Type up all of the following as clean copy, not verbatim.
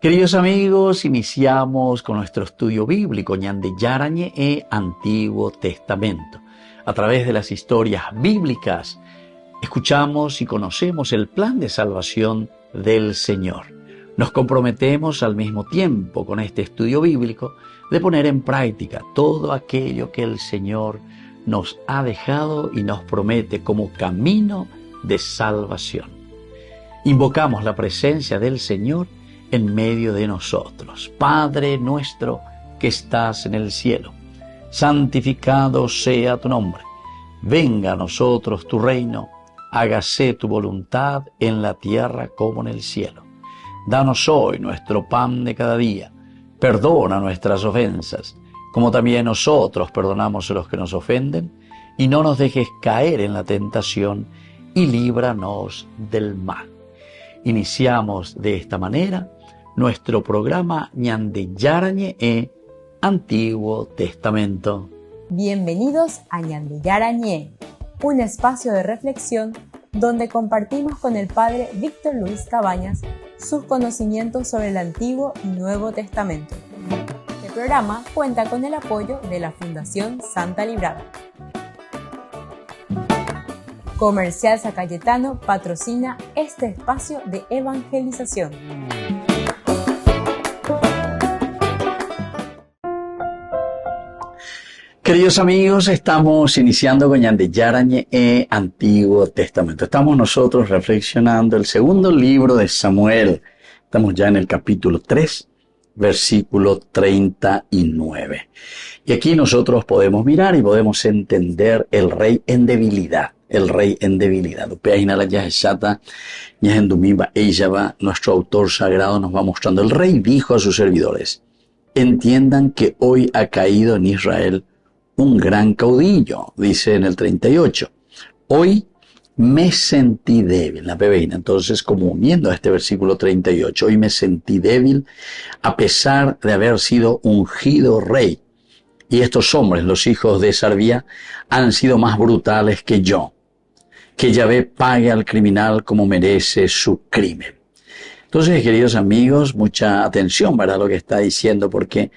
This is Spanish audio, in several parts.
Queridos amigos, iniciamos con nuestro estudio bíblico Ñande Yarañe e Antiguo Testamento. A través de las historias bíblicas, escuchamos y conocemos el plan de salvación del Señor. Nos comprometemos al mismo tiempo con este estudio bíblico de poner en práctica todo aquello que el Señor nos ha dejado y nos promete como camino de salvación. Invocamos la presencia del Señor en medio de nosotros. Padre nuestro que estás en el cielo, santificado sea tu nombre. Venga a nosotros tu reino, hágase tu voluntad en la tierra como en el cielo. Danos hoy nuestro pan de cada día. Perdona nuestras ofensas, como también nosotros perdonamos a los que nos ofenden, y no nos dejes caer en la tentación, y líbranos del mal. Iniciamos de esta manera nuestro programa Ñande Yarañe e Antiguo Testamento. Bienvenidos a Ñande Yarañe, un espacio de reflexión donde compartimos con el Padre Víctor Luis Cabañas sus conocimientos sobre el Antiguo y Nuevo Testamento. Este programa cuenta con el apoyo de la Fundación Santa Librada. Comercial San Cayetano patrocina este espacio de evangelización. Queridos amigos, estamos iniciando con Ñande Yarañe e Antiguo Testamento. Estamos nosotros reflexionando el segundo libro de Samuel. Estamos ya en el capítulo 3, versículo 39. Y aquí nosotros podemos mirar y podemos entender el rey en debilidad. El rey en debilidad. Nuestro autor sagrado nos va mostrando. El rey dijo a sus servidores: entiendan que hoy ha caído en Israel un gran caudillo, dice en el 38. Hoy me sentí débil, la pebeina. Entonces, como uniendo a este versículo 38, hoy me sentí débil a pesar de haber sido ungido rey. Y estos hombres, los hijos de Sarvía, han sido más brutales que yo. Que Yahvé pague al criminal como merece su crimen. Entonces, queridos amigos, mucha atención, ¿verdad? Lo que está diciendo, porque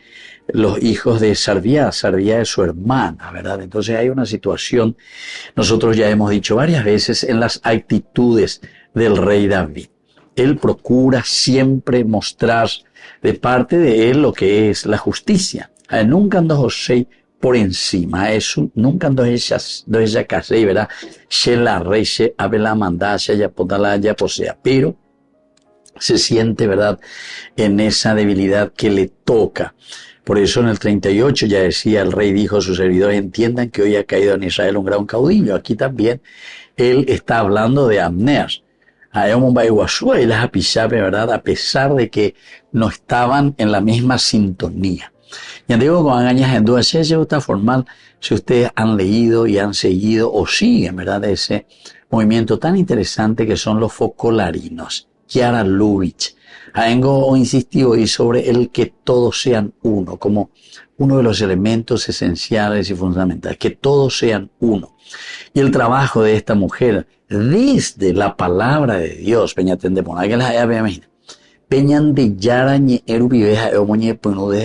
los hijos de Sarvía es su hermana, ¿verdad? Entonces hay una situación, nosotros ya hemos dicho varias veces, en las actitudes del rey David. Él procura siempre mostrar de parte de él lo que es la justicia. Nunca ando José por encima, eso nunca ando ella casé, ¿verdad? Se la rey, se abre la mandada, se haya podala, ya posea, pero se siente, ¿verdad?, en esa debilidad que le toca. Por eso en el 38 ya decía, el rey dijo a sus servidores: entiendan que hoy ha caído en Israel un gran caudillo. Aquí también él está hablando de Abner. ¿Verdad? A pesar de que no estaban en la misma sintonía. Ya digo, con agañas en duda, si está formal, si ustedes han leído y han seguido o siguen, ¿verdad?, ese movimiento tan interesante que son los focolarinos. Chiara Lubitsch. Vengo insistido hoy sobre el que todos sean uno, como uno de los elementos esenciales y fundamentales, que todos sean uno. Y el trabajo de esta mujer, desde la palabra de Dios, desde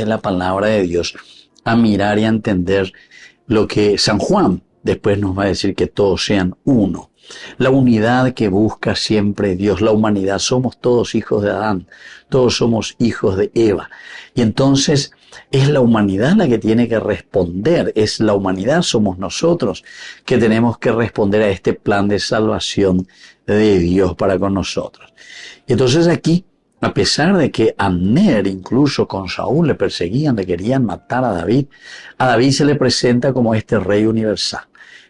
la palabra de Dios, a mirar y a entender lo que San Juan después nos va a decir, que todos sean uno. La unidad que busca siempre Dios, la humanidad, somos todos hijos de Adán, todos somos hijos de Eva. Y entonces es la humanidad la que tiene que responder, es la humanidad, somos nosotros que tenemos que responder a este plan de salvación de Dios para con nosotros. Y entonces aquí, a pesar de que Abner, incluso con Saúl, le perseguían, le querían matar a David se le presenta como este rey universal.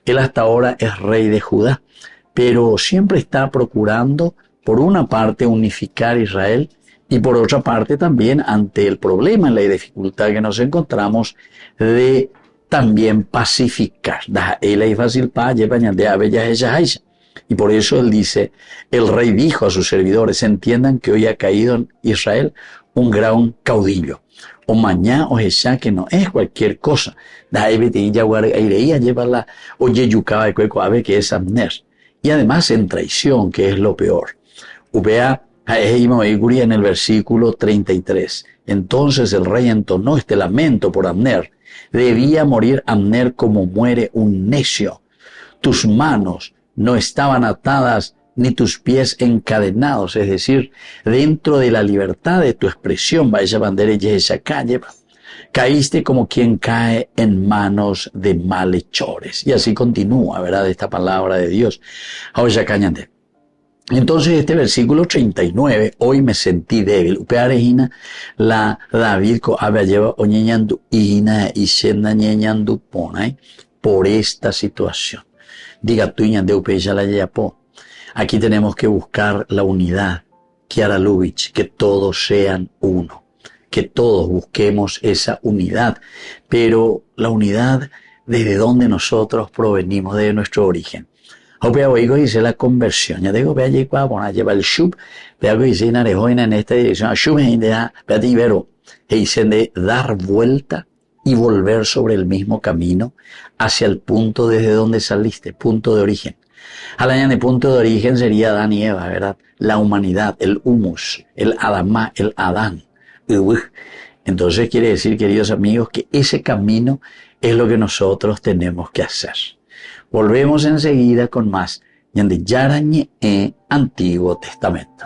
Él hasta ahora es rey de Judá, pero siempre está procurando, por una parte, unificar Israel, y por otra parte también, ante el problema y la dificultad que nos encontramos, de también pacificar. Y por eso él dice, el rey dijo a sus servidores: entiendan que hoy ha caído en Israel un gran caudillo. O mañana o esa, que no es cualquier cosa. Que es Abner. Y además en traición, que es lo peor. Ubea En el versículo 33. Entonces el rey entonó este lamento por Abner. Debía morir Abner como muere un necio. Tus manos no estaban atadas ni tus pies encadenados, es decir, dentro de la libertad de tu expresión, vaya bandera y esa calle, caíste como quien cae en manos de malhechores. Y así continúa, ¿verdad? Esta palabra de Dios. Ahora cañante. Entonces este versículo 39, hoy me sentí débil. Upearejina la David ko había lleva oñeñandu ina y senda ñeñandu ponai por esta situación. Diga tú de upeya la yapo. Aquí tenemos que buscar la unidad. Kiara Lubitsch, que todos sean uno. Que todos busquemos esa unidad. Pero la unidad desde donde nosotros provenimos, de nuestro origen. Opea oigo dice la conversión. Ya digo, vea allí cuando lleva el shub, vea que dice narejoina en esta dirección. Shub es idea, vea ibero. E dicen de dar vuelta y volver sobre el mismo camino hacia el punto desde donde saliste, punto de origen. Alañan de punto de origen sería Adán y Eva, ¿verdad? La humanidad, el humus, el Adamá, el Adán. Entonces quiere decir, queridos amigos, que ese camino es lo que nosotros tenemos que hacer. Volvemos enseguida con más de Yarañe Antiguo Testamento.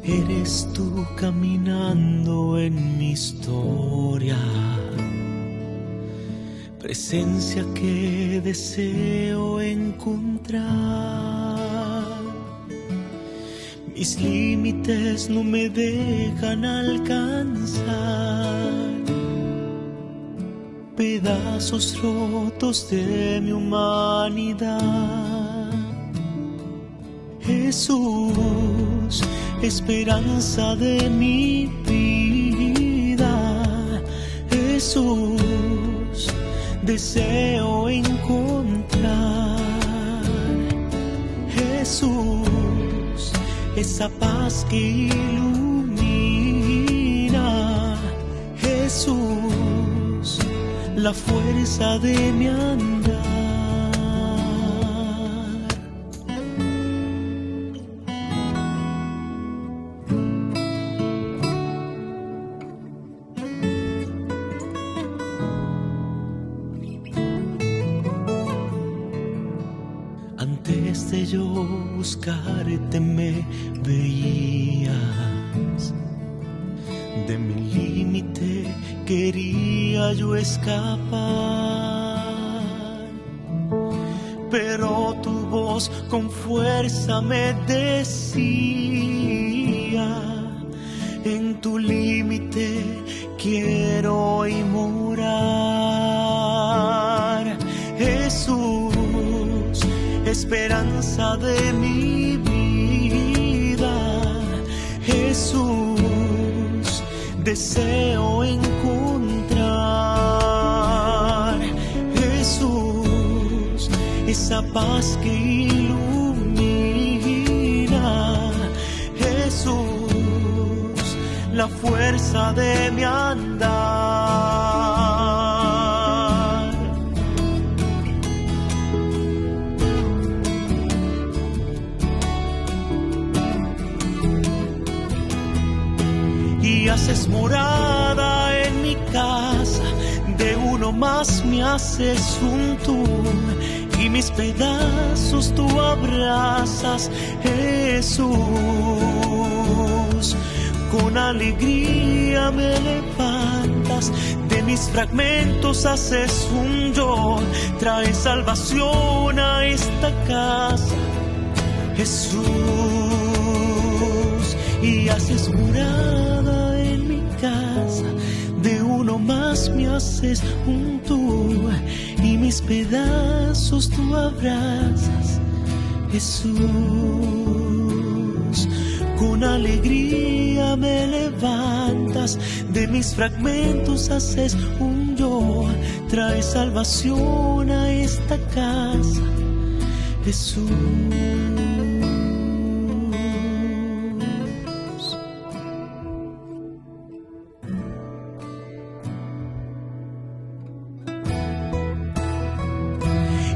Eres tú caminando en mi historia, presencia que deseo encontrar. Mis límites no me dejan alcanzar, pedazos rotos de mi humanidad. Jesús, esperanza de mi vida. Jesús, deseo encontrar. Jesús, esa paz que ilumina. Jesús, la fuerza de mi andar. Antes de yo buscarte me veías, de mi límite quería yo escapar, pero tu voz con fuerza me decía, en tu límite quiero hoy morar. Jesús, esperanza de mi vida. Jesús, deseo encontrar. Jesús, esa paz que ilumina. Jesús, la fuerza de mi andar. Y haces morada en mi casa, de uno más me haces un tú, y mis pedazos tú abrazas. Jesús, con alegría me levantas Dios, de mis fragmentos haces un yo, traes salvación a esta casa, Jesús, y haces morada en mi casa, de uno más me haces un tú, y mis pedazos tú abrazas, Jesús. Con alegría me levantas, de mis fragmentos haces un yo, traes salvación a esta casa, Jesús.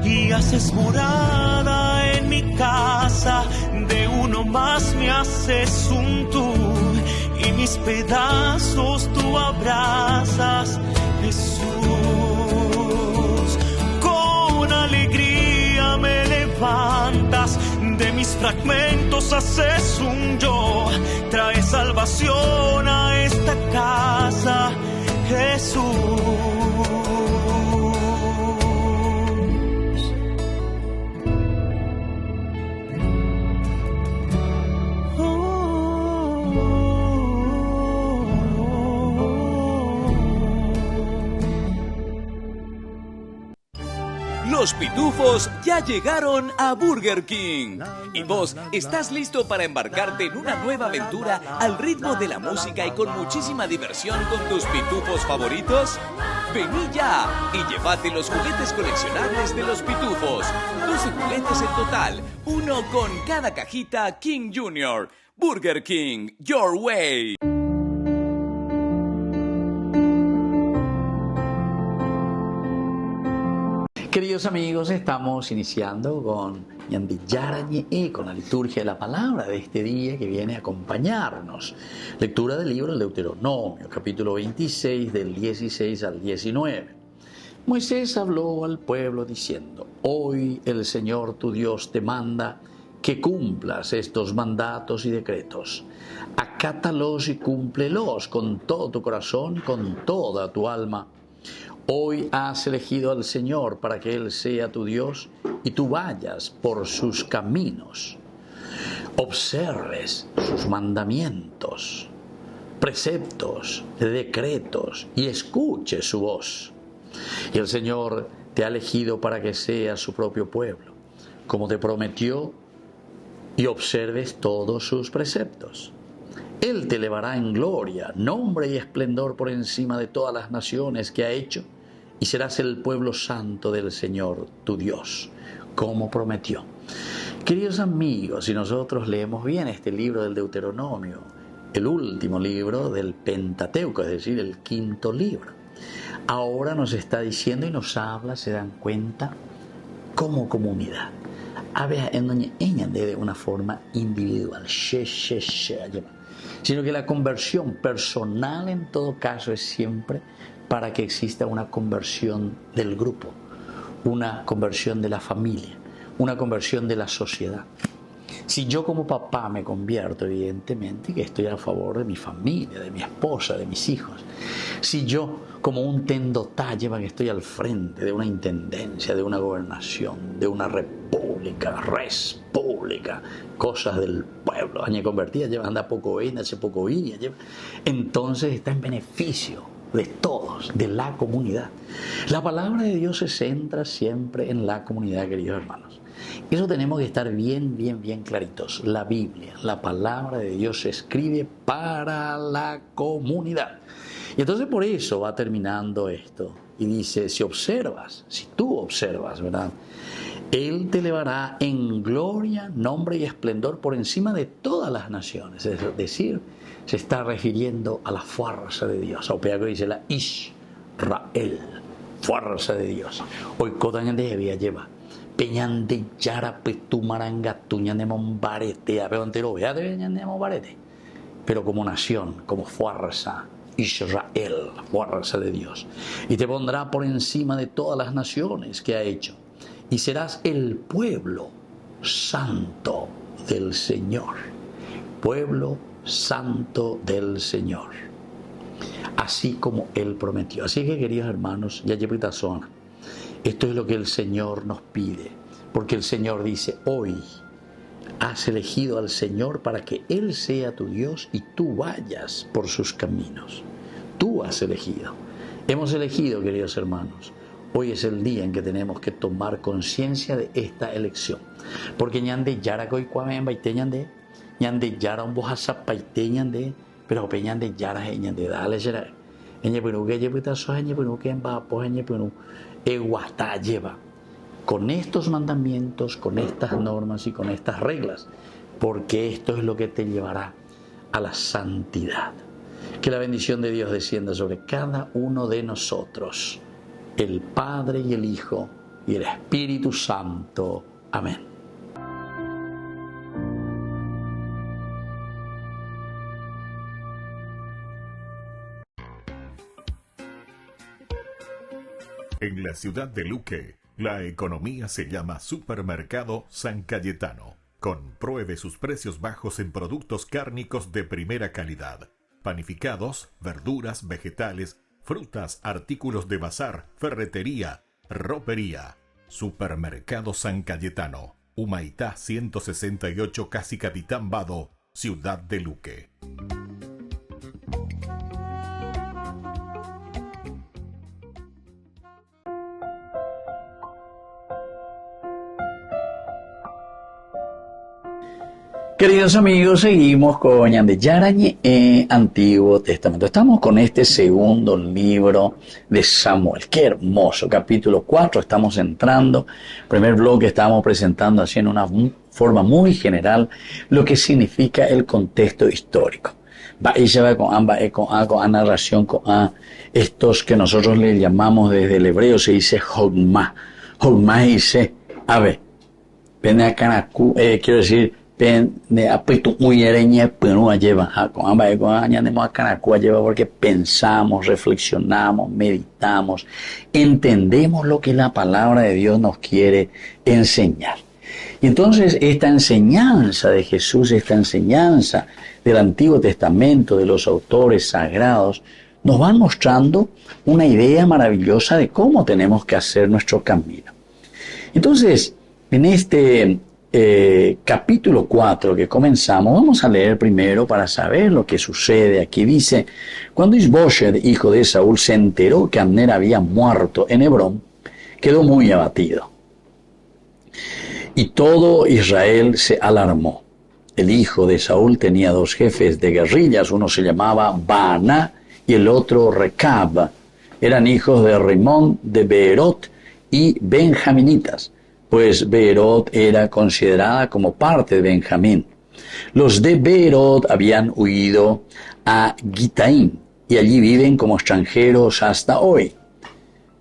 Y haces morada en mi casa, de uno más me haces un tú, y mis pedazos tú abrazas, Jesús. Con alegría me levantas, de mis fragmentos haces un yo, traes salvación a esta casa, Jesús. Los pitufos ya llegaron a Burger King. ¿Y vos estás listo para embarcarte en una nueva aventura al ritmo de la música y con muchísima diversión con tus pitufos favoritos? Vení ya y llévate los juguetes coleccionables de los pitufos. 12 juguetes en total, uno con cada cajita King Jr. Burger King, your way. Queridos amigos, estamos iniciando con Ñandillarañe, con la liturgia de la palabra de este día que viene a acompañarnos. Lectura del libro del Deuteronomio, capítulo 26, del 16 al 19. Moisés habló al pueblo diciendo: Hoy el Señor tu Dios te manda que cumplas estos mandatos y decretos. Acátalos y cúmplelos con todo tu corazón, con toda tu alma. Hoy has elegido al Señor para que Él sea tu Dios y tú vayas por sus caminos. Observes sus mandamientos, preceptos, decretos y escuche su voz. Y el Señor te ha elegido para que seas su propio pueblo, como te prometió, y observes todos sus preceptos. Él te elevará en gloria, nombre y esplendor por encima de todas las naciones que ha hecho, y serás el pueblo santo del Señor, tu Dios, como prometió. Queridos amigos, si nosotros leemos bien este libro del Deuteronomio, el último libro del Pentateuco, es decir, el quinto libro, ahora nos está diciendo y nos habla, se dan cuenta, como comunidad. De una forma individual, sino que la conversión personal en todo caso es siempre para que exista una conversión del grupo, una conversión de la familia, una conversión de la sociedad. Si yo como papá me convierto, evidentemente que estoy a favor de mi familia, de mi esposa, de mis hijos. Si yo como un tendotá lleva que estoy al frente de una intendencia, de una gobernación, de una república, res pública, cosas del pueblo, añe convertida, lleva anda poco bien, hace poco bien, entonces está en beneficio de todos, de la comunidad. La palabra de Dios se centra siempre en la comunidad, queridos hermanos. Eso tenemos que estar bien claritos. La Biblia, la palabra de Dios se escribe para la comunidad. Y entonces por eso va terminando esto. Y dice, si tú observas, ¿verdad? Él te elevará en gloria, nombre y esplendor por encima de todas las naciones. Es decir, se está refiriendo a la fuerza de Dios. O que dice la Israel, fuerza de Dios. Hoy Kodaña debía llevar. Peñande yara petumaranga tuña de mombarete, a entero vea de mombarete. Pero como nación, como fuerza, Israel, fuerza de Dios. Y te pondrá por encima de todas las naciones que ha hecho. Y serás el pueblo santo del Señor. Pueblo santo del Señor. así como Él prometió. Así que, queridos hermanos, ya llevita zona. Esto es lo que el Señor nos pide, porque el Señor dice, hoy has elegido al Señor para que Él sea tu Dios y tú vayas por sus caminos. Tú has elegido. Hemos elegido, queridos hermanos. Hoy es el día en que tenemos que tomar conciencia de esta elección. Porque ñande yara koi kuamen baite ñande yara un bohasa paite ñande, pero pe ñande yara ñande dale será. Eñe punu que llevita so eñe punu que va po eñe punu eguata lleva. Con estos mandamientos, con estas normas y con estas reglas, porque esto es lo que te llevará a la santidad. Que la bendición de Dios descienda sobre cada uno de nosotros, el Padre y el Hijo y el Espíritu Santo. Amén. En la ciudad de Luque, la economía se llama Supermercado San Cayetano. Compruebe sus precios bajos en productos cárnicos de primera calidad. Panificados, verduras, vegetales, frutas, artículos de bazar, ferretería, ropería. Supermercado San Cayetano, Humaitá 168, Casi Capitán Vado, ciudad de Luque. Queridos amigos, seguimos con Ñande Yarañe Antiguo Testamento. Estamos con este segundo libro de Samuel. Qué hermoso, capítulo 4. Estamos entrando. Primer bloque estamos presentando así en una forma muy general lo que significa el contexto histórico. Ella va con a narración con a estos que nosotros le llamamos desde el hebreo se dice Hogma. Hogma dice, a ver, quiero decir, porque pensamos, reflexionamos, meditamos, entendemos lo que la palabra de Dios nos quiere enseñar. Y entonces esta enseñanza de Jesús, esta enseñanza del Antiguo Testamento, de los autores sagrados, nos van mostrando una idea maravillosa de cómo tenemos que hacer nuestro camino. Entonces, en este capítulo 4 que comenzamos, vamos a leer primero para saber lo que sucede. Aquí dice, cuando Isboset, hijo de Saúl, se enteró que Abner había muerto en Hebrón, quedó muy abatido. Y todo Israel se alarmó. El hijo de Saúl tenía dos jefes de guerrillas, uno se llamaba Baaná y el otro Recab. Eran hijos de Rimón, de Beerot y benjaminitas, pues Beerot era considerada como parte de Benjamín. Los de Beerot habían huido a Gitaim y allí viven como extranjeros hasta hoy.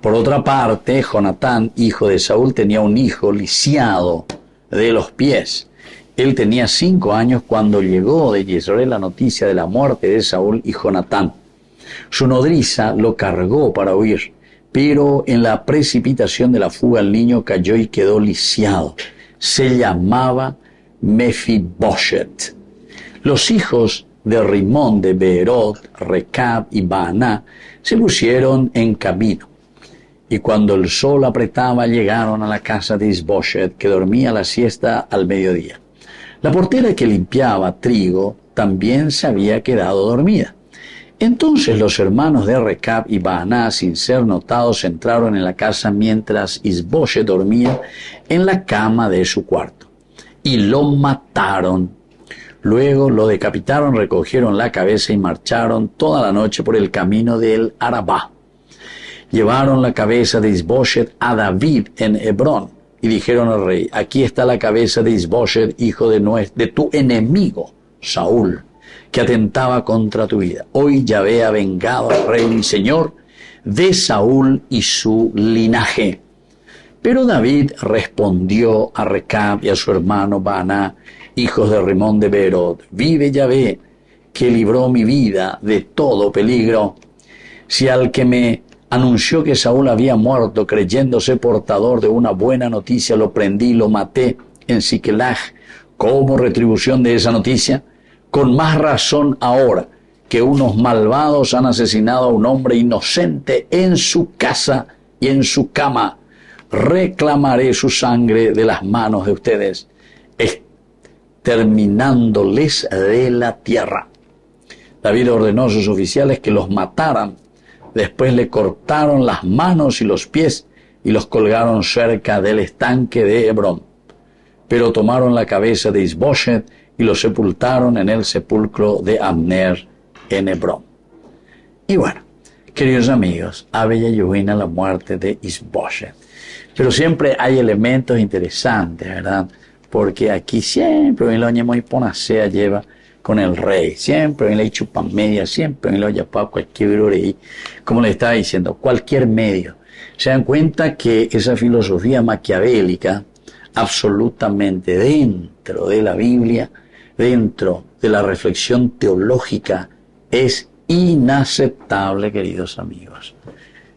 Por otra parte, Jonatán, hijo de Saúl, tenía un hijo lisiado de los pies. Él tenía 5 años cuando llegó de Jezreel la noticia de la muerte de Saúl y Jonatán. Su nodriza lo cargó para huir, pero en la precipitación de la fuga el niño cayó y quedó lisiado. Se llamaba Mefiboshet. Los hijos de Rimón, de Beerot, Recab y Baaná se pusieron en camino. Y cuando el sol apretaba llegaron a la casa de Isboshet, que dormía la siesta al mediodía. La portera que limpiaba trigo también se había quedado dormida. Entonces los hermanos de Recab y Baaná, sin ser notados, entraron en la casa mientras Isboshet dormía en la cama de su cuarto. Y lo mataron. Luego lo decapitaron, recogieron la cabeza y marcharon toda la noche por el camino del Arabá. Llevaron la cabeza de Isboshet a David en Hebrón y dijeron al rey, aquí está la cabeza de Isboshet, hijo de tu enemigo, Saúl, que atentaba contra tu vida. Hoy Yahvé ha vengado al rey mi señor de Saúl y su linaje. Pero David respondió a Recab y a su hermano Baaná, hijos de Rimón de Beerot, vive Yahvé, que libró mi vida de todo peligro. Si al que me anunció que Saúl había muerto, creyéndose portador de una buena noticia, lo prendí y lo maté en Siquelaj, como retribución de esa noticia, con más razón ahora que unos malvados han asesinado a un hombre inocente en su casa y en su cama. Reclamaré su sangre de las manos de ustedes, exterminándoles de la tierra. David ordenó a sus oficiales que los mataran. Después le cortaron las manos y los pies y los colgaron cerca del estanque de Hebrón. Pero tomaron la cabeza de Isboshet y lo sepultaron en el sepulcro de Abner en Hebrón. Y bueno, queridos amigos, había llovina la muerte de Isboshet. Pero siempre hay elementos interesantes, ¿verdad? Porque aquí siempre en la muy ponacea lleva con el rey, siempre en la chupan media, siempre en la yapá cualquier rey, como le estaba diciendo, cualquier medio. Se dan cuenta que esa filosofía maquiavélica, absolutamente dentro de la Biblia, dentro de la reflexión teológica, es inaceptable, queridos amigos.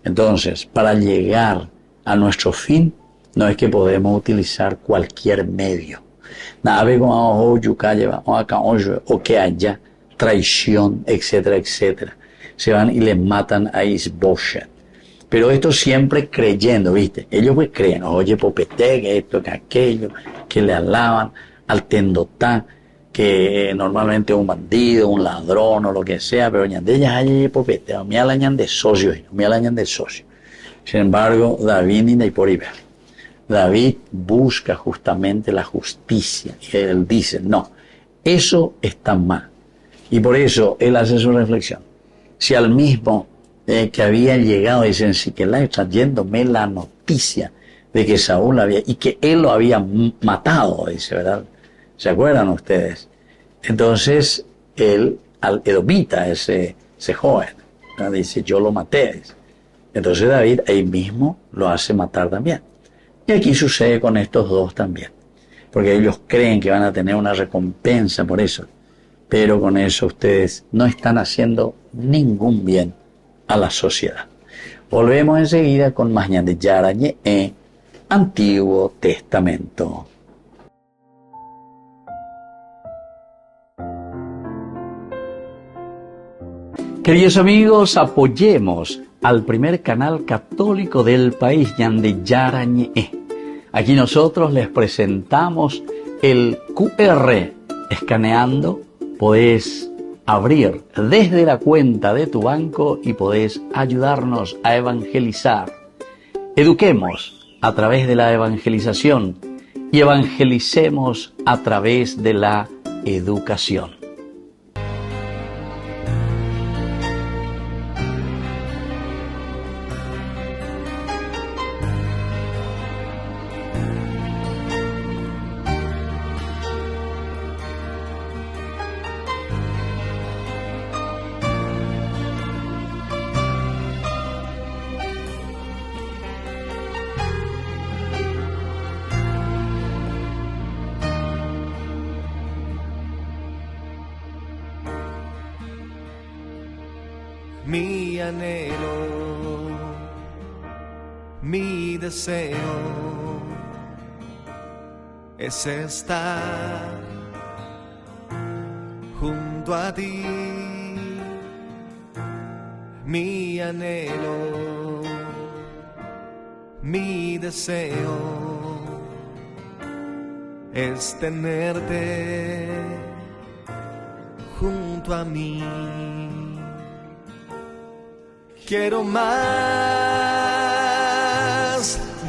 Entonces, para llegar a nuestro fin, no es que podemos utilizar cualquier medio. O que haya traición, etcétera, etcétera. Se van y le matan a Isboshet. Pero esto siempre creyendo, ¿viste? Ellos pues creen, oye, popete, que esto, que aquello, que le alaban al tendotá, que normalmente es un bandido, un ladrón o lo que sea, pero de ellas hay popete, me alañan de socio, me alañan de socio. Sin embargo, David ni por ver. David busca justamente la justicia y él dice, no, eso está mal. Y por eso él hace su reflexión. Si al mismo que había llegado, dicen, sí que la está yéndome la noticia de que Saúl había, y que él lo había matado, dice, ¿verdad? ¿Se acuerdan ustedes? Entonces, él, al edomita, ese joven, ¿verdad? Dice, yo lo maté. Dice. Entonces David ahí mismo lo hace matar también. Y aquí sucede con estos dos también. Porque ellos creen que van a tener una recompensa por eso. Pero con eso ustedes no están haciendo ningún bien a la sociedad. Volvemos enseguida con más ñande Yarañe en Antiguo Testamento. Queridos amigos, apoyemos al primer canal católico del país, ñande Yarañe. Aquí nosotros les presentamos el QR. Escaneando, podés abrir desde la cuenta de tu banco y podés ayudarnos a evangelizar. Eduquemos a través de la evangelización y evangelicemos a través de la educación. Mi anhelo, mi deseo es estar junto a ti. Mi anhelo, mi deseo es tenerte junto a mí. Quiero más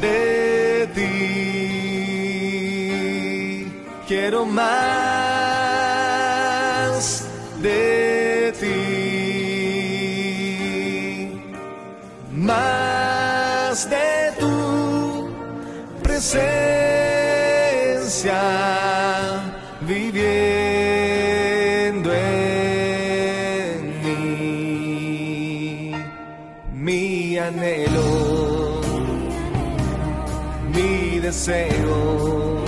de ti, quiero más de ti, más de tu presencia viviendo en mí. Mi anhelo, mi deseo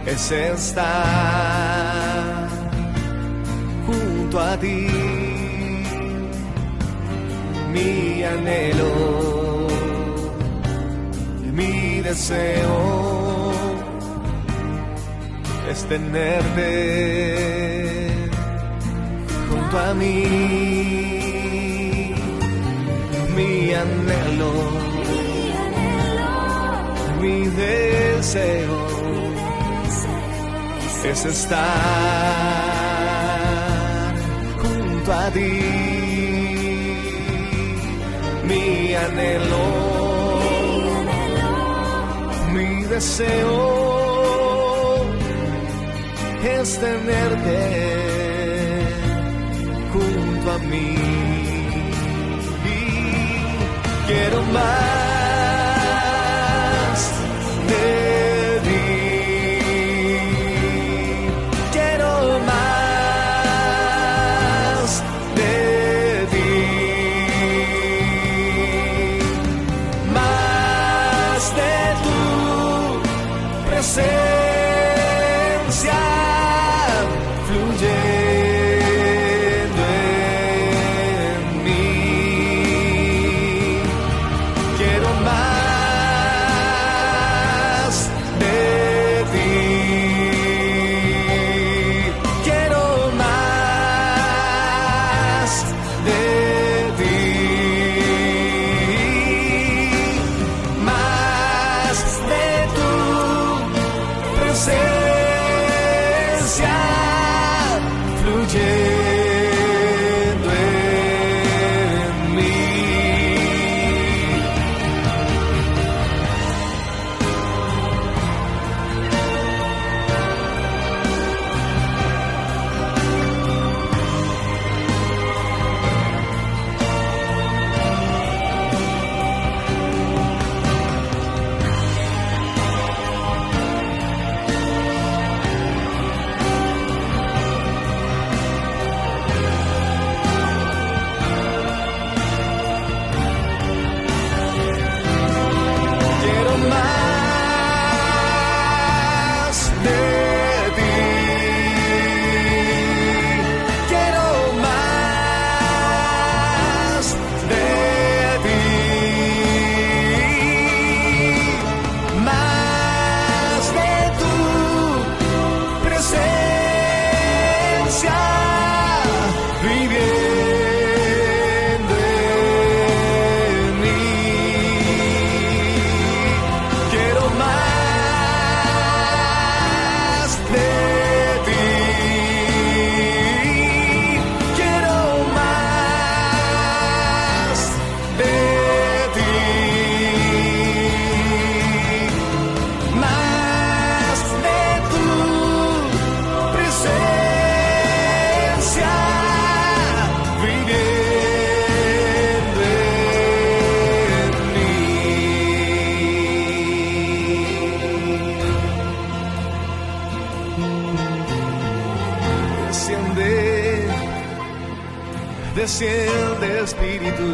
es estar junto a ti. Mi anhelo, mi deseo es tenerte junto a mí. Mi anhelo, mi deseo es estar junto a ti. Mi anhelo, mi deseo es tenerte junto a mí. Quiero más de ti. Quiero más de ti. Más de tu presencia fluye. Desciende, Espíritu.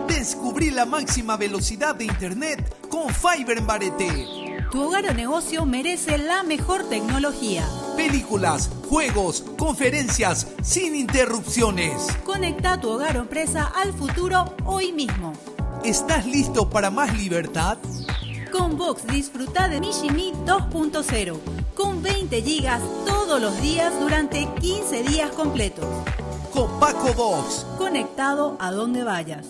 Descubrí la máxima velocidad de internet con Fiber en Bareté. Tu hogar o negocio merece la mejor tecnología. Películas, juegos, conferencias, sin interrupciones. Conecta tu hogar o empresa al futuro hoy mismo. ¿Estás listo para más libertad? Con Vox disfruta de Mishimi 2.0 con 20 gigas todos los días durante 15 días completos. Con Paco Vox. Conectado a donde vayas.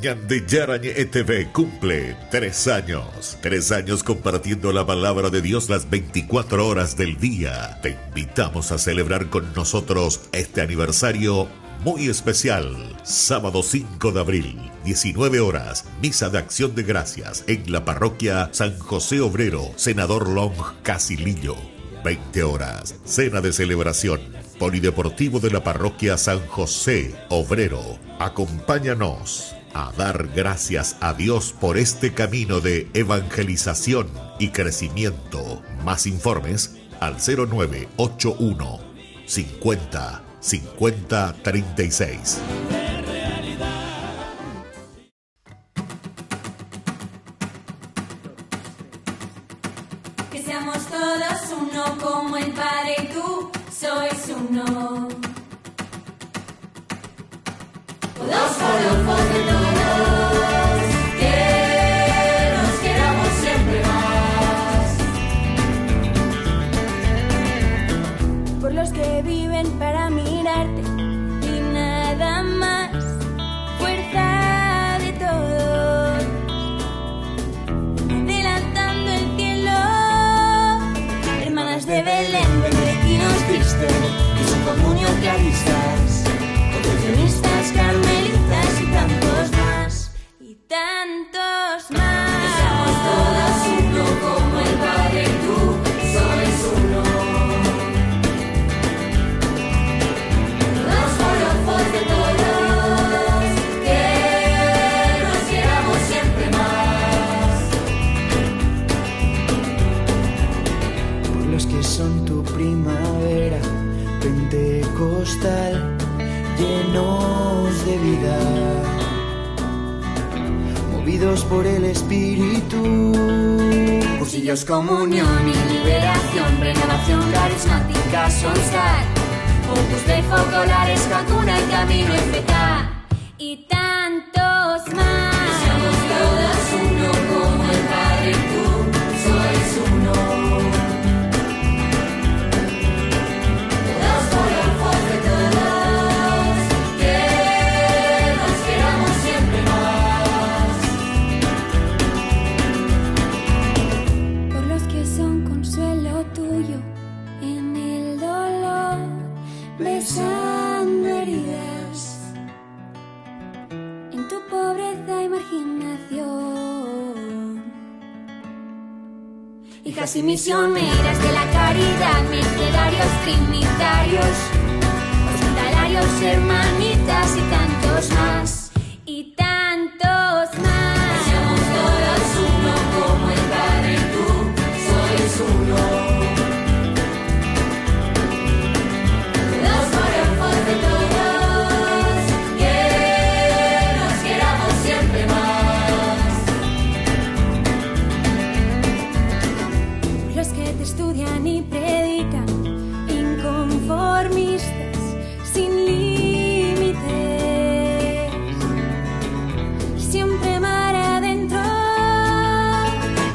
Ñandillarañe ETV cumple 3 años. 3 años compartiendo la palabra de Dios las 24 horas del día. Te invitamos a celebrar con nosotros este aniversario muy especial. Sábado 5 de abril, 19 horas, misa de acción de gracias en la parroquia San José Obrero, Senador Long, Casilillo. 20 horas, cena de celebración, polideportivo de la parroquia San José Obrero. Acompáñanos a dar gracias a Dios por este camino de evangelización y crecimiento. Más informes al 0981 50 50 36. Que seamos todos uno como el Padre y tú sois uno. Todos forofos de todos, que nos queramos siempre más. Por los que viven para mirarte y nada más. Fuerza de todos, adelantando el cielo. Hermanas de Belén, benedictinos Cristo, y su comunión claristas, concepcionistas, carmelitas y tantos más, y tantos más. Que seamos todas uno como el Padre y tú sois uno. Todos forofos de todos, que nos queramos siempre más. Por los que son tu primavera pentecostal, llenos de vida, movidos por el Espíritu. Cursillos, comunión y liberación, renovación carismática, Solstar, Opus Dei, Focolares, Cacuna y Camino FK, y tantos más. Que seamos todos uno como el Padre y tú sois uno. Todos forofos de todos, que nos queramos siempre más. Por los que son consuelo tuyo en el dolor, besando heridas, en tu pobreza y marginación. Hijas y misioneras de la caridad, mercedarios trinitarios, hospitalarios, hermanitas y tantos más, y tantos más. Que seamos todos uno como el Padre y tú sois uno. Todos forofos de todos, que nos queramos siempre más. Los que te estudian y predican, inconformistas, sin límites, siempre mar adentro.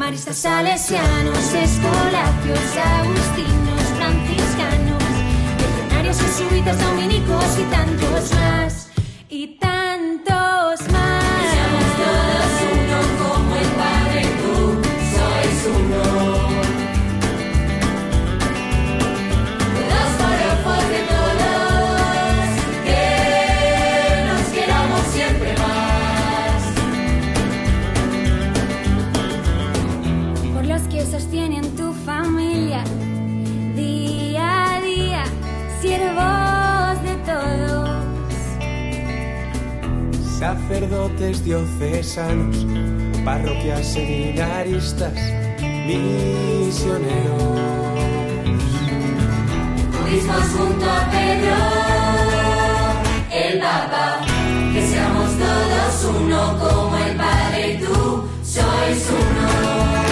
Maristas, salesianos, escolapios, agustinos, franciscanos, legionarios, jesuitas, dominicos y tantos más, y tantos más. Que seamos todos uno como el Padre y tú sois uno. Todos forofos de todos, que nos queramos siempre más. Por los que sostienen tu familia, día a día, siervos de todos. Sacerdotes diocesanos, parroquias seminaristas, misioneros. Mismos junto a Pedro, el Papa, que seamos todos uno como el Padre y tú sois uno.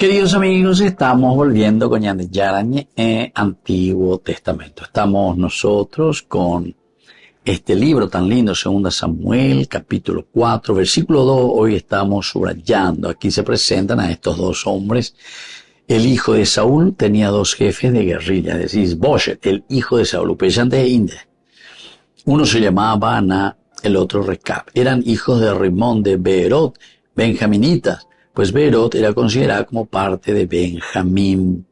Queridos amigos, estamos volviendo con Ñande Yarañe Antiguo Testamento. Estamos nosotros con este libro tan lindo, 2 Samuel, capítulo 4, versículo 2. Hoy estamos subrayando. Aquí se presentan a estos dos hombres. El hijo de Saúl tenía 2 jefes de guerrilla, es decir, Boshet, el hijo de Saúl, de Inde. Uno se llamaba Baana, el otro Recab. Eran hijos de Rimón de Beerot, benjaminitas. Pues Beerot era considerada como parte de Benjamín.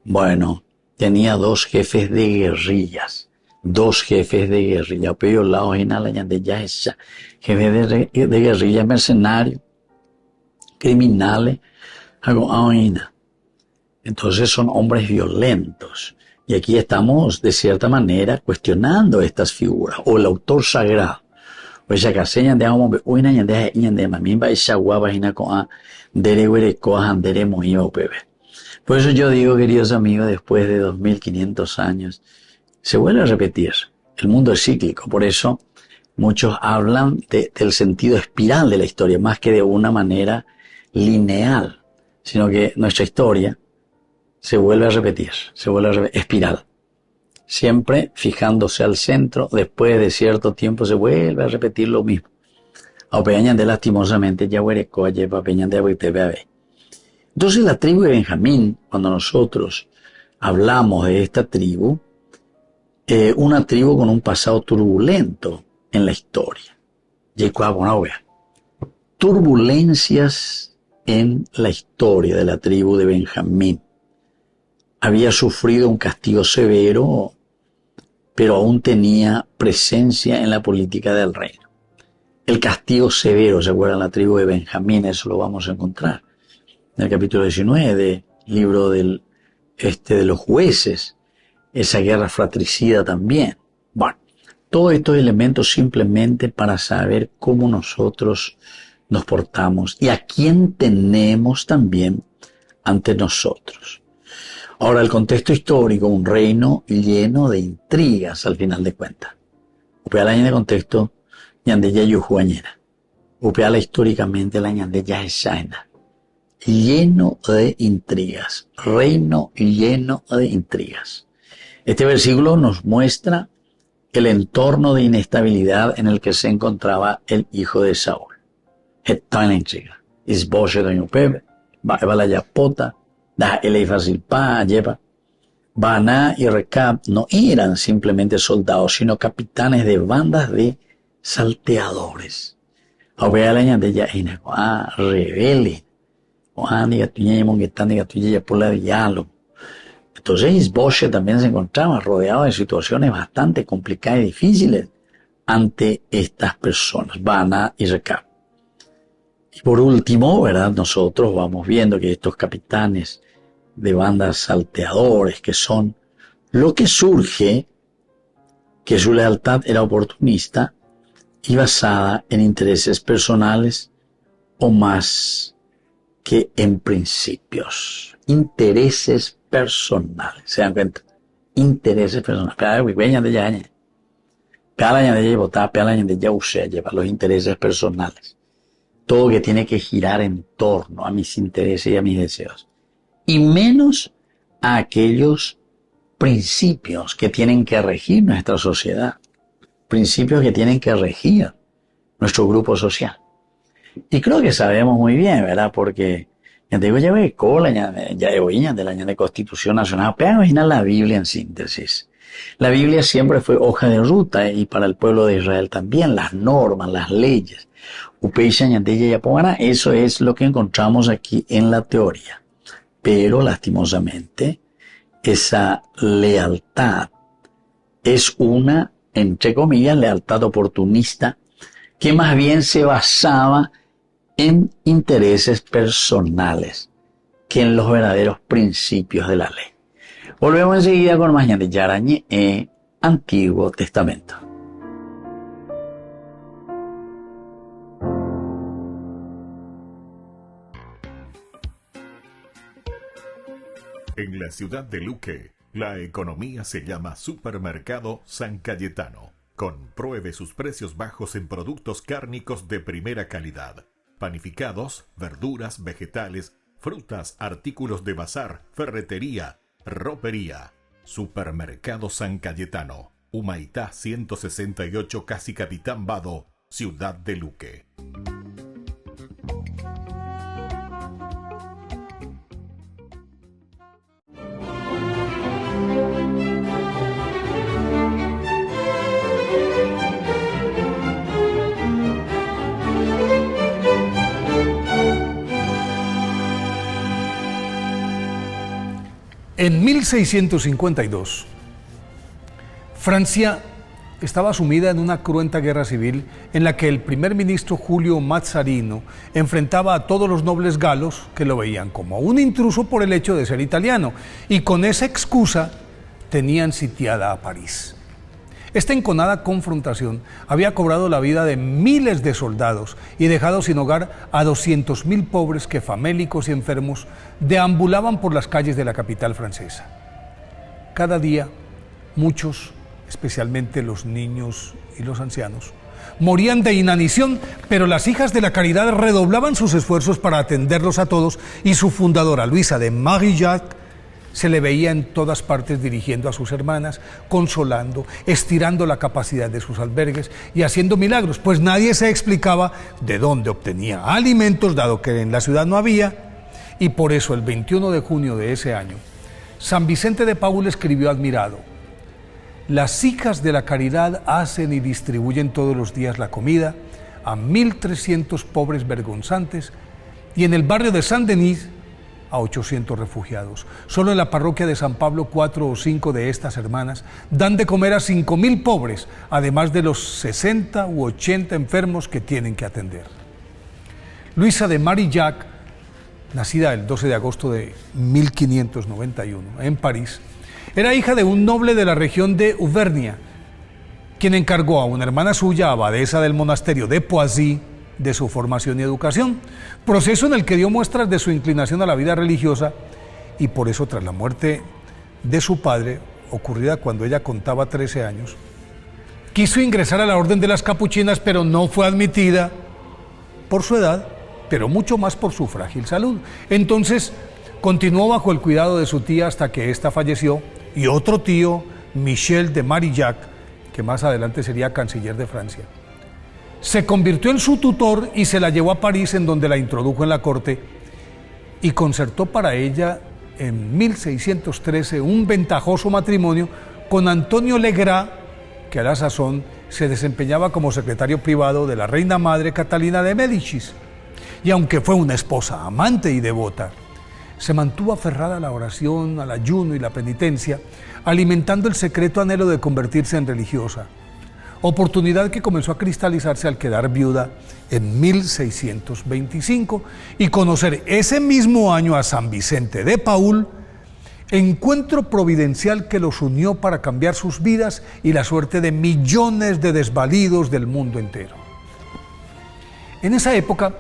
Bueno, tenía 2 jefes de guerrillas. 2 jefes de guerrilla. Pero la ojina la de ya esa. Jefes de guerrilla, mercenarios, criminales, algo ojina. Entonces son hombres violentos. Y aquí estamos, de cierta manera, cuestionando estas figuras. O el autor sagrado. Pues ya que señan de amo una de mamimba esa guapa hina con dere cojan dere moiba bebé. Por eso yo digo, queridos amigos, después de 2500 años se vuelve a repetir. El mundo es cíclico, por eso muchos hablan del sentido espiral de la historia, más que de una manera lineal, sino que nuestra historia se vuelve a repetir, espiral. Siempre fijándose al centro, después de cierto tiempo se vuelve a repetir lo mismo. De lastimosamente ya de. Entonces la tribu de Benjamín, cuando nosotros hablamos de esta tribu, una tribu con un pasado turbulento en la historia. Turbulencias en la historia de la tribu de Benjamín. Había sufrido un castigo severo, pero aún tenía presencia en la política del reino. El castigo severo, ¿se acuerdan? La tribu de Benjamín, eso lo vamos a encontrar en el capítulo 19 del libro de los jueces, esa guerra fratricida también. Bueno, todos estos elementos simplemente para saber cómo nosotros nos portamos y a quién tenemos también ante nosotros. Ahora, el contexto histórico, un reino lleno de intrigas al final de cuentas. Upeala en el contexto, ñandeya yujuañera. Upeala históricamente la ñandeya esaina. Lleno de intrigas. Reino lleno de intrigas. Este versículo nos muestra el entorno de inestabilidad en el que se encontraba el hijo de Saúl. Estaba en la intriga. Isboshe doño Pepe, va la yapota, da el fácil pa lleva. Baana y Recab no eran simplemente soldados, sino capitanes de bandas de salteadores. Ahora la ñande ya ina rebelde. Diga tuña monguetán diga tuya por la diálogo. Entonces Isboshe también se encontraba rodeado de situaciones bastante complicadas y difíciles ante estas personas, Baana y Recab. Y por último, ¿verdad? Nosotros vamos viendo que estos capitanes de bandas salteadores, que son lo que surge, que su lealtad era oportunista y basada en intereses personales o más que en principios. Intereses personales, ¿se dan cuenta? Intereses personales. Lleva los intereses personales. Todo que tiene que girar en torno a mis intereses y a mis deseos. Y menos a aquellos principios que tienen que regir nuestra sociedad. Principios que tienen que regir nuestro grupo social. Y creo que sabemos muy bien, ¿verdad? Porque ya te digo, ya ve cola, ya de la de Constitución Nacional. Pero imagina la Biblia en síntesis. La Biblia siempre fue hoja de ruta y para el pueblo de Israel también, las normas, las leyes. Eso es lo que encontramos aquí en la teoría. Pero lastimosamente, esa lealtad es una, entre comillas, lealtad oportunista que más bien se basaba en intereses personales que en los verdaderos principios de la ley. Volvemos enseguida con más Ñande Yarañe Antiguo Testamento. En la ciudad de Luque, la economía se llama Supermercado San Cayetano. Compruebe sus precios bajos en productos cárnicos de primera calidad. Panificados, verduras, vegetales, frutas, artículos de bazar, ferretería, ropería. Supermercado San Cayetano, Humaitá 168, Casi Capitán Vado, Ciudad de Luque. En 1652, Francia estaba sumida en una cruenta guerra civil en la que el primer ministro Julio Mazzarino enfrentaba a todos los nobles galos que lo veían como un intruso por el hecho de ser italiano, y con esa excusa tenían sitiada a París. Esta enconada confrontación había cobrado la vida de miles de soldados y dejado sin hogar a 200.000 pobres que, famélicos y enfermos, deambulaban por las calles de la capital francesa. Cada día, muchos, especialmente los niños y los ancianos, morían de inanición, pero las hijas de la caridad redoblaban sus esfuerzos para atenderlos a todos, y su fundadora, Luisa de Marillac, se le veía en todas partes dirigiendo a sus hermanas, consolando, estirando la capacidad de sus albergues y haciendo milagros, pues nadie se explicaba de dónde obtenía alimentos, dado que en la ciudad no había, y por eso el 21 de junio de ese año, San Vicente de Paúl escribió admirado: las hijas de la caridad hacen y distribuyen todos los días la comida a 1.300 pobres vergonzantes, y en el barrio de Saint-Denis a 800 refugiados. Solo en la parroquia de San Pablo 4 o 5 de estas hermanas dan de comer a 5.000 pobres, además de los 60 u 80 enfermos que tienen que atender. Luisa de Marillac, nacida el 12 de agosto de 1591 en París, era hija de un noble de la región de Auvernia, quien encargó a una hermana suya, abadesa del monasterio de Poissy, de su formación y educación, proceso en el que dio muestras de su inclinación a la vida religiosa, y por eso, tras la muerte de su padre, ocurrida cuando ella contaba 13 años, quiso ingresar a la orden de las capuchinas, pero no fue admitida por su edad, pero mucho más por su frágil salud. Entonces continuó bajo el cuidado de su tía hasta que ésta falleció, y otro tío, Michel de Marillac, que más adelante sería canciller de Francia, se convirtió en su tutor y se la llevó a París, en donde la introdujo en la corte y concertó para ella en 1613 un ventajoso matrimonio con Antonio Legras, que a la sazón se desempeñaba como secretario privado de la reina madre Catalina de Médicis. Y aunque fue una esposa amante y devota, se mantuvo aferrada a la oración, al ayuno y la penitencia, alimentando el secreto anhelo de convertirse en religiosa, oportunidad que comenzó a cristalizarse al quedar viuda en 1625 y conocer ese mismo año a San Vicente de Paúl, encuentro providencial que los unió para cambiar sus vidas y la suerte de millones de desvalidos del mundo entero. En esa época,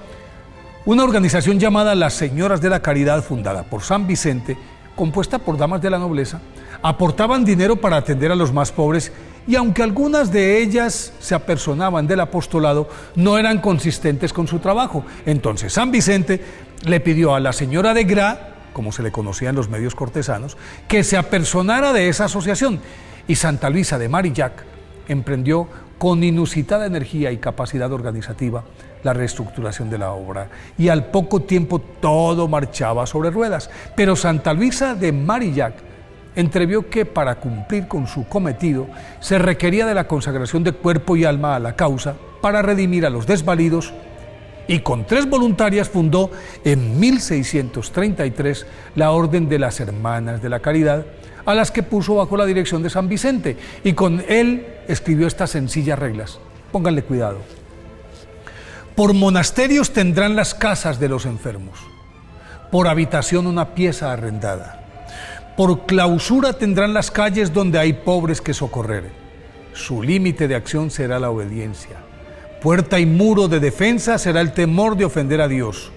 una organización llamada Las Señoras de la Caridad, fundada por San Vicente, compuesta por damas de la nobleza, aportaban dinero para atender a los más pobres, y aunque algunas de ellas se apersonaban del apostolado, no eran consistentes con su trabajo. Entonces San Vicente le pidió a la señora de Gras, como se le conocía en los medios cortesanos, que se apersonara de esa asociación, y Santa Luisa de Marillac emprendió con inusitada energía y capacidad organizativa la reestructuración de la obra, y al poco tiempo todo marchaba sobre ruedas. Pero Santa Luisa de Marillac entrevió que para cumplir con su cometido se requería de la consagración de cuerpo y alma a la causa para redimir a los desvalidos, y con 3 voluntarias fundó en 1633 la Orden de las Hermanas de la Caridad, a las que puso bajo la dirección de San Vicente, y con él escribió estas sencillas reglas. Pónganle cuidado. Por monasterios tendrán las casas de los enfermos, por habitación una pieza arrendada, por clausura tendrán las calles donde hay pobres que socorrer. Su límite de acción será la obediencia. Puerta y muro de defensa será el temor de ofender a Dios.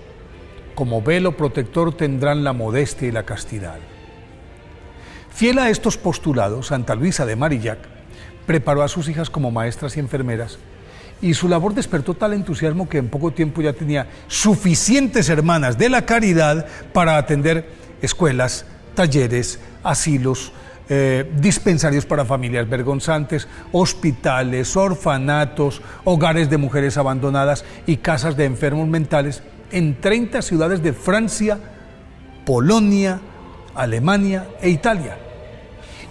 Como velo protector tendrán la modestia y la castidad. Fiel a estos postulados, Santa Luisa de Marillac preparó a sus hijas como maestras y enfermeras, y su labor despertó tal entusiasmo que en poco tiempo ya tenía suficientes hermanas de la caridad para atender escuelas, talleres, asilos, dispensarios para familias vergonzantes, hospitales, orfanatos, hogares de mujeres abandonadas y casas de enfermos mentales en 30 ciudades de Francia, Polonia, Alemania e Italia.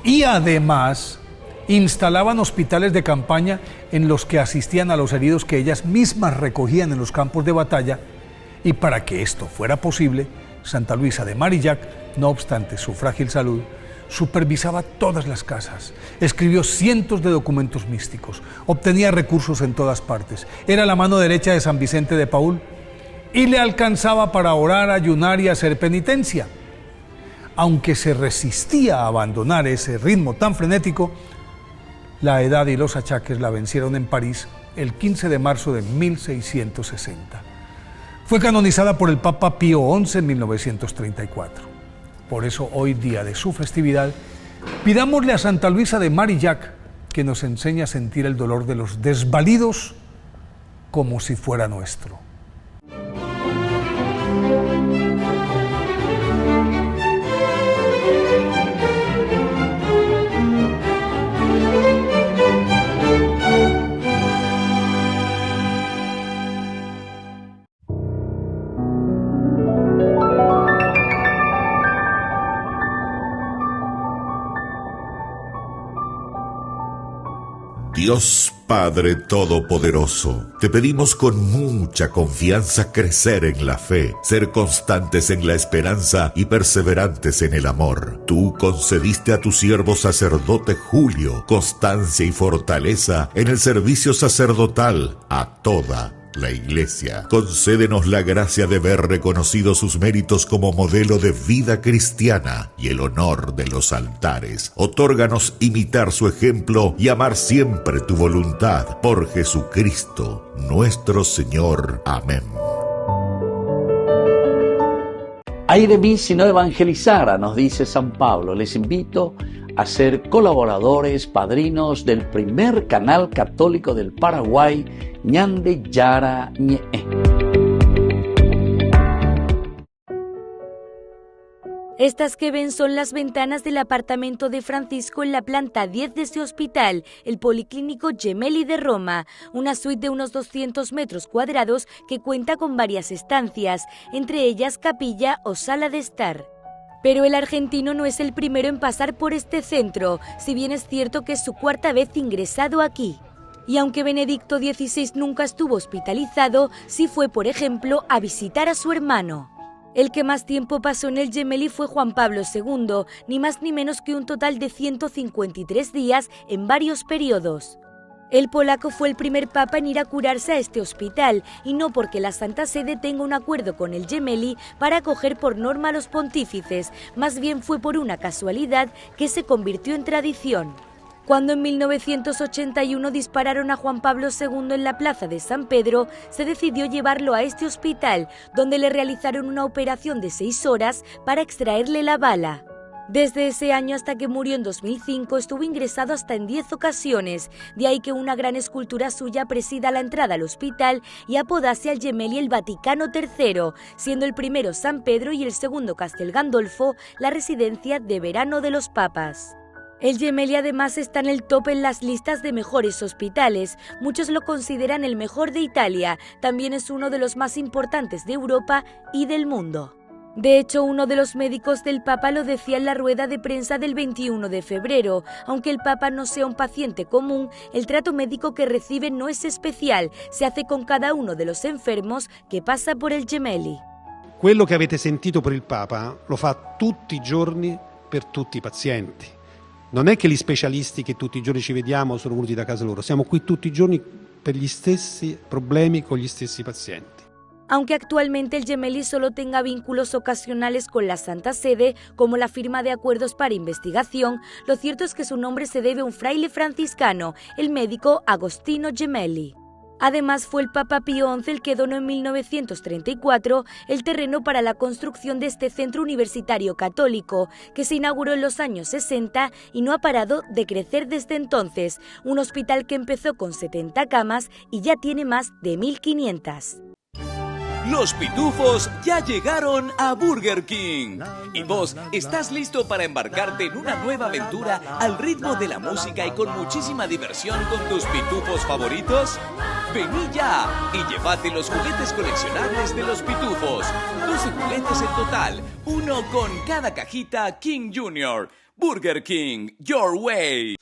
Y además instalaban hospitales de campaña en los que asistían a los heridos que ellas mismas recogían en los campos de batalla, y para que esto fuera posible, Santa Luisa de Marillac, no obstante su frágil salud, supervisaba todas las casas, escribió cientos de documentos místicos, obtenía recursos en todas partes, era la mano derecha de San Vicente de Paúl y le alcanzaba para orar, ayunar y hacer penitencia. Aunque se resistía a abandonar ese ritmo tan frenético, la edad y los achaques la vencieron en París el 15 de marzo de 1660. Fue canonizada por el Papa Pío XI en 1934. Por eso, hoy día de su festividad, pidámosle a Santa Luisa de Marillac que nos enseñe a sentir el dolor de los desvalidos como si fuera nuestro. Dios Padre Todopoderoso, te pedimos con mucha confianza crecer en la fe, ser constantes en la esperanza y perseverantes en el amor. Tú concediste a tu siervo sacerdote Julio constancia y fortaleza en el servicio sacerdotal a toda la Iglesia. Concédenos la gracia de ver reconocidos sus méritos como modelo de vida cristiana y el honor de los altares. Otórganos imitar su ejemplo y amar siempre tu voluntad. Por Jesucristo, nuestro Señor. Amén. Ay de mí si no evangelizara, nos dice San Pablo. Les invito a ser colaboradores, padrinos del primer canal católico del Paraguay, Ñande Yara Ñe. Estas que ven son las ventanas del apartamento de Francisco en la planta 10 de este hospital, el Policlínico Gemelli de Roma, una suite de unos 200 metros cuadrados que cuenta con varias estancias, entre ellas capilla o sala de estar. Pero el argentino no es el primero en pasar por este centro, si bien es cierto que es su cuarta vez ingresado aquí. Y aunque Benedicto XVI nunca estuvo hospitalizado, sí fue, por ejemplo, a visitar a su hermano. El que más tiempo pasó en el Gemelli fue Juan Pablo II, ni más ni menos que un total de 153 días en varios periodos. El polaco fue el primer papa en ir a curarse a este hospital, y no porque la Santa Sede tenga un acuerdo con el Gemelli para acoger por norma a los pontífices, más bien fue por una casualidad que se convirtió en tradición. Cuando en 1981 dispararon a Juan Pablo II en la plaza de San Pedro, se decidió llevarlo a este hospital, donde le realizaron una operación de 6 horas para extraerle la bala. Desde ese año hasta que murió en 2005 estuvo ingresado hasta en 10 ocasiones, de ahí que una gran escultura suya presida la entrada al hospital y apodase al Gemelli el Vaticano III, siendo el primero San Pedro y el segundo Castel Gandolfo la residencia de verano de los papas. El Gemelli además está en el top en las listas de mejores hospitales, muchos lo consideran el mejor de Italia, también es uno de los más importantes de Europa y del mundo. De hecho, uno de los médicos del Papa lo decía en la rueda de prensa del 21 de febrero. Aunque el Papa no sea un paciente común, el trato médico que recibe no es especial, se hace con cada uno de los enfermos che passa por il Gemelli. Quello che avete sentito per il Papa lo fa tutti i giorni per tutti i pazienti. Non è che gli specialisti che tutti i giorni ci vediamo sono venuti da casa loro, siamo qui tutti i giorni per gli stessi problemi con gli stessi pazienti. Aunque actualmente el Gemelli solo tenga vínculos ocasionales con la Santa Sede, como la firma de acuerdos para investigación, lo cierto es que su nombre se debe a un fraile franciscano, el médico Agostino Gemelli. Además, fue el Papa Pío XI el que donó en 1934 el terreno para la construcción de este centro universitario católico, que se inauguró en los años 60 y no ha parado de crecer desde entonces. Un hospital que empezó con 70 camas y ya tiene más de 1.500. Los pitufos ya llegaron a Burger King. ¿Y vos estás listo para embarcarte en una nueva aventura al ritmo de la música y con muchísima diversión con tus pitufos favoritos? Vení ya y llévate los juguetes coleccionables de los pitufos. 12 juguetes en total, uno con cada cajita King Jr. Burger King, your way.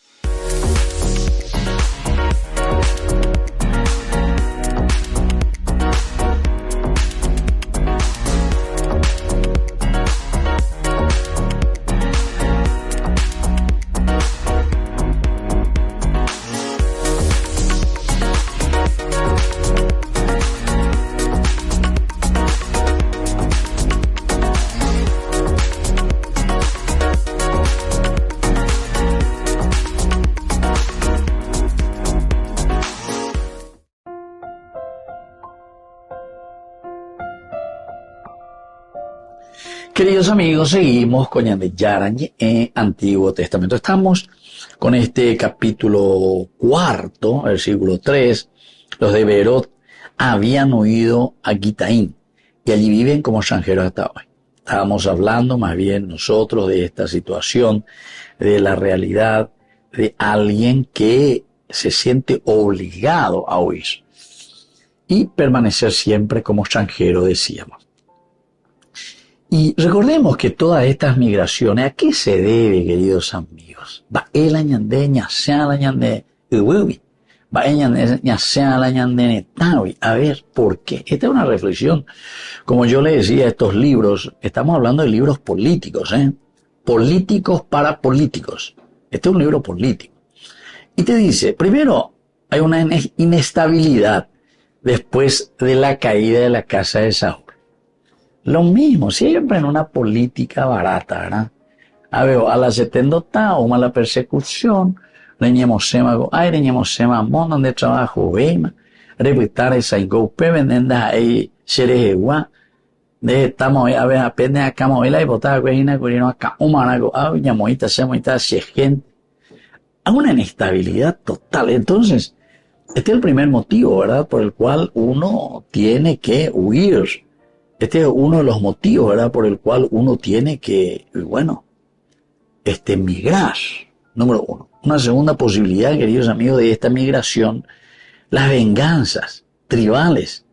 Queridos amigos, seguimos con Ñandeyarañe en Antiguo Testamento. Estamos con este capítulo 4, versículo 3. Los de Beerot habían huido a Gitaim y allí viven como extranjeros hasta hoy. Estábamos hablando más bien nosotros de esta situación, de la realidad de alguien que se siente obligado a huir y permanecer siempre como extranjero, decíamos. Y recordemos que todas estas migraciones, ¿a qué se debe, queridos amigos? A ver, ¿por qué? Esta es una reflexión. Como yo le decía, estos libros, estamos hablando de libros políticos, políticos para políticos. Este es un libro político. Y te dice, primero, hay una inestabilidad después de la caída de la casa de Saúl. Lo mismo, siempre en una política barata, ¿verdad? A ver, a la setendota o a la persecución, reñemosema, ay, reñemosema, montón de trabajo, veima, repitar esa golpe, vendenda ahí, xerejeguá, de estamos, a ver, apenas acá, movela y botada, cuejina, curino acá, humanago, ay, ñamoita, semoita, si es gente. Hay una inestabilidad total. Entonces, este es el primer motivo, ¿verdad? Por el cual uno tiene que huir. Este es uno de los motivos, ¿verdad?, por el cual uno tiene que, migrar. Número uno. Una segunda posibilidad, queridos amigos, de esta migración, las venganzas tribales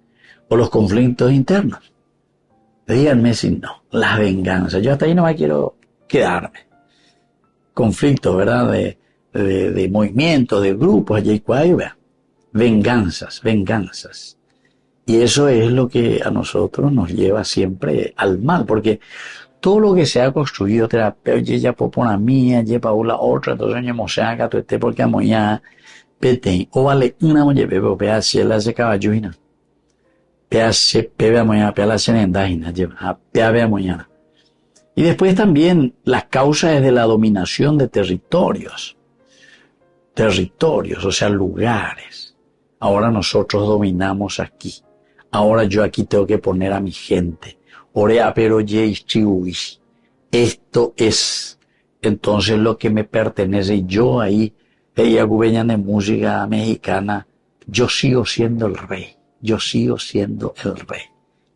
o los conflictos internos. Díganme si no, las venganzas. Yo hasta ahí no me quiero quedarme. Conflictos, ¿verdad?, de movimientos, de grupos, allí cuaya. Venganzas. Y eso es lo que a nosotros nos lleva siempre al mal, porque todo lo que se ha construido, terapeuta, ya popona mía, ya paula otra, entonces ya se haga todo este porque amoya, pete, o vale una molle bebe, pea ciela se caballuina, pea se pebe amoya, pea la senendajina, lleva, pea be amoya. Y después también las causas de la dominación de territorios, o sea, lugares. Ahora nosotros dominamos aquí. Ahora yo aquí tengo que poner a mi gente. Orea, pero esto es entonces lo que me pertenece. Y yo ahí, ella gubeña de música mexicana, yo sigo siendo el rey.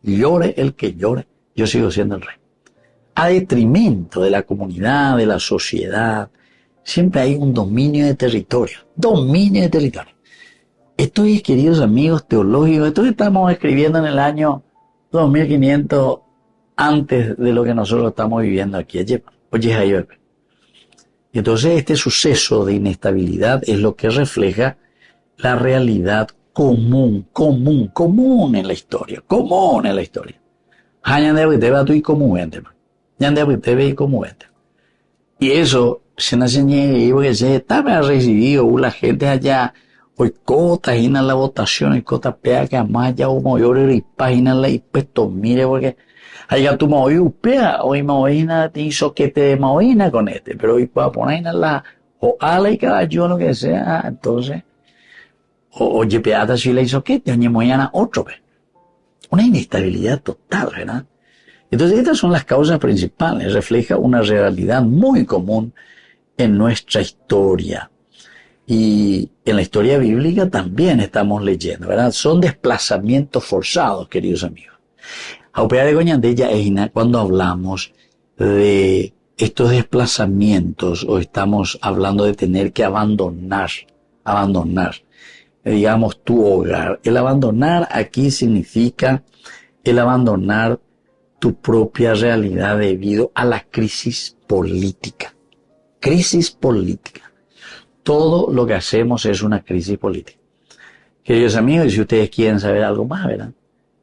Llore el que llore, yo sigo siendo el rey. A detrimento de la comunidad, de la sociedad, siempre hay un dominio de territorio. Esto es, queridos amigos teológicos, esto que estamos escribiendo en el año 2500 antes de lo que nosotros estamos viviendo aquí. Oye, y entonces este suceso de inestabilidad es lo que refleja la realidad común en la historia. Y eso se nace porque se estaba recibido la gente allá. Hoy cota hina la votación y cota pea que más ya hubo mayor y página la y puesto mire porque allá tu maoy upea hoy maoina te hizo que te maoina con pero hoy pueda poner la o ala y caballo lo que sea. Entonces O yepeata si le hizo que, te mañana otro, ¿ve? Una inestabilidad total, ¿verdad? Entonces estas son las causas principales, refleja una realidad muy común en nuestra historia. Y en la historia bíblica también estamos leyendo, ¿verdad? Son desplazamientos forzados, queridos amigos. Aupea de Goñandella Eina, cuando hablamos de estos desplazamientos, o estamos hablando de tener que abandonar, digamos, tu hogar. El abandonar aquí significa el abandonar tu propia realidad debido a la crisis política. Crisis política. Todo lo que hacemos es una crisis política. Queridos amigos, y si ustedes quieren saber algo más, ¿verdad?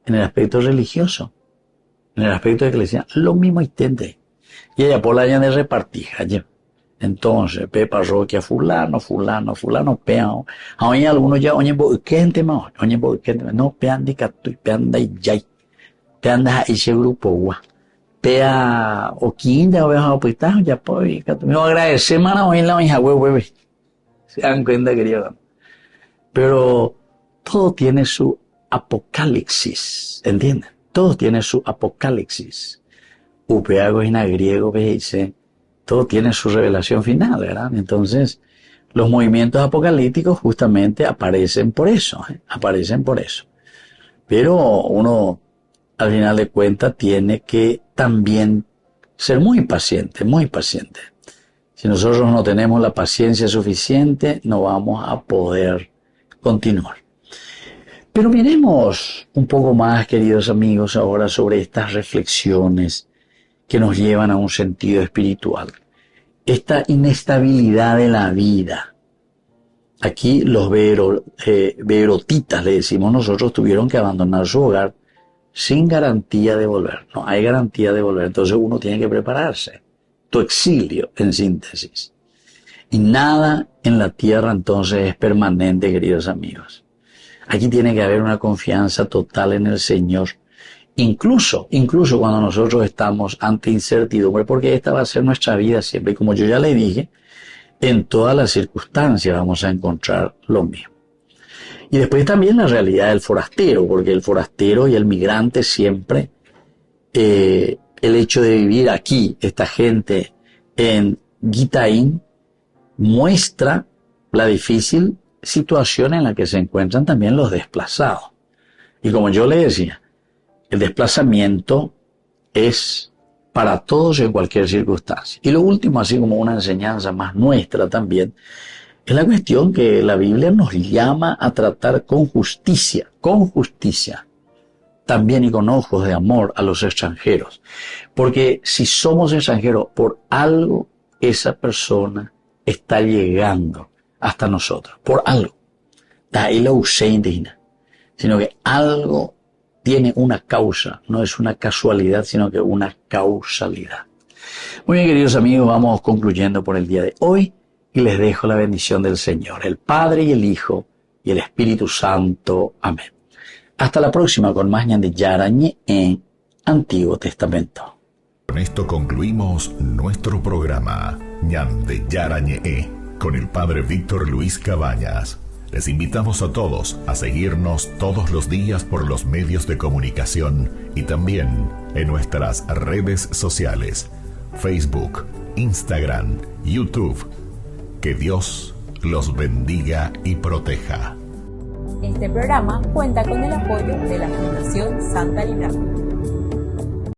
En el aspecto religioso, en el aspecto eclesial, lo mismo intente. Y ella por la año de repartir, entonces, pe parroquia fulano, pean. Ahora algunos ya, oye, gente más, no, pean de catu, pean de yay. Te andas a ese grupo, guau. Pea, o quinta, o veas, pues, ya, pues, me voy a agradecer, mano, hoy en la hija, huevo. Se dan cuenta, querido. Pero todo tiene su apocalipsis, ¿entienden? Todo tiene su apocalipsis. Upeago en griego, dice, todo tiene su revelación final, ¿verdad? Entonces, los movimientos apocalípticos justamente aparecen por eso, aparecen por eso. Pero uno, al final de cuentas, tiene que también ser muy paciente, muy paciente. Si nosotros no tenemos la paciencia suficiente, no vamos a poder continuar. Pero miremos un poco más, queridos amigos, ahora sobre estas reflexiones que nos llevan a un sentido espiritual. Esta inestabilidad de la vida. Aquí los beerotitas, le decimos nosotros, tuvieron que abandonar su hogar sin garantía de volver. No hay garantía de volver. Entonces uno tiene que prepararse. Tu exilio, en síntesis. Y nada en la tierra entonces es permanente, queridos amigos. Aquí tiene que haber una confianza total en el Señor. Incluso cuando nosotros estamos ante incertidumbre, porque esta va a ser nuestra vida siempre. Y como yo ya le dije, en todas las circunstancias vamos a encontrar lo mismo. Y después también la realidad del forastero, porque el forastero y el migrante siempre, el hecho de vivir aquí, esta gente en Gitaín, muestra la difícil situación en la que se encuentran también los desplazados. Y como yo le decía, el desplazamiento es para todos en cualquier circunstancia. Y lo último, así como una enseñanza más nuestra también, es la cuestión que la Biblia nos llama a tratar con justicia, también y con ojos de amor a los extranjeros. Porque si somos extranjeros, por algo esa persona está llegando hasta nosotros, por algo. Da ahí la indígena, sino que algo tiene una causa, no es una casualidad, sino que una causalidad. Muy bien, queridos amigos, vamos concluyendo por el día de hoy y les dejo la bendición del Señor, el Padre y el Hijo y el Espíritu Santo. Amén. Hasta la próxima con más Ñan de Yarañe en Antiguo Testamento. Con esto concluimos nuestro programa Ñan de Yarañe con el Padre Víctor Luis Cabañas. Les invitamos a todos a seguirnos todos los días por los medios de comunicación y también en nuestras redes sociales, Facebook, Instagram, YouTube. Que Dios los bendiga y proteja. Este programa cuenta con el apoyo de la Fundación Santa Libra.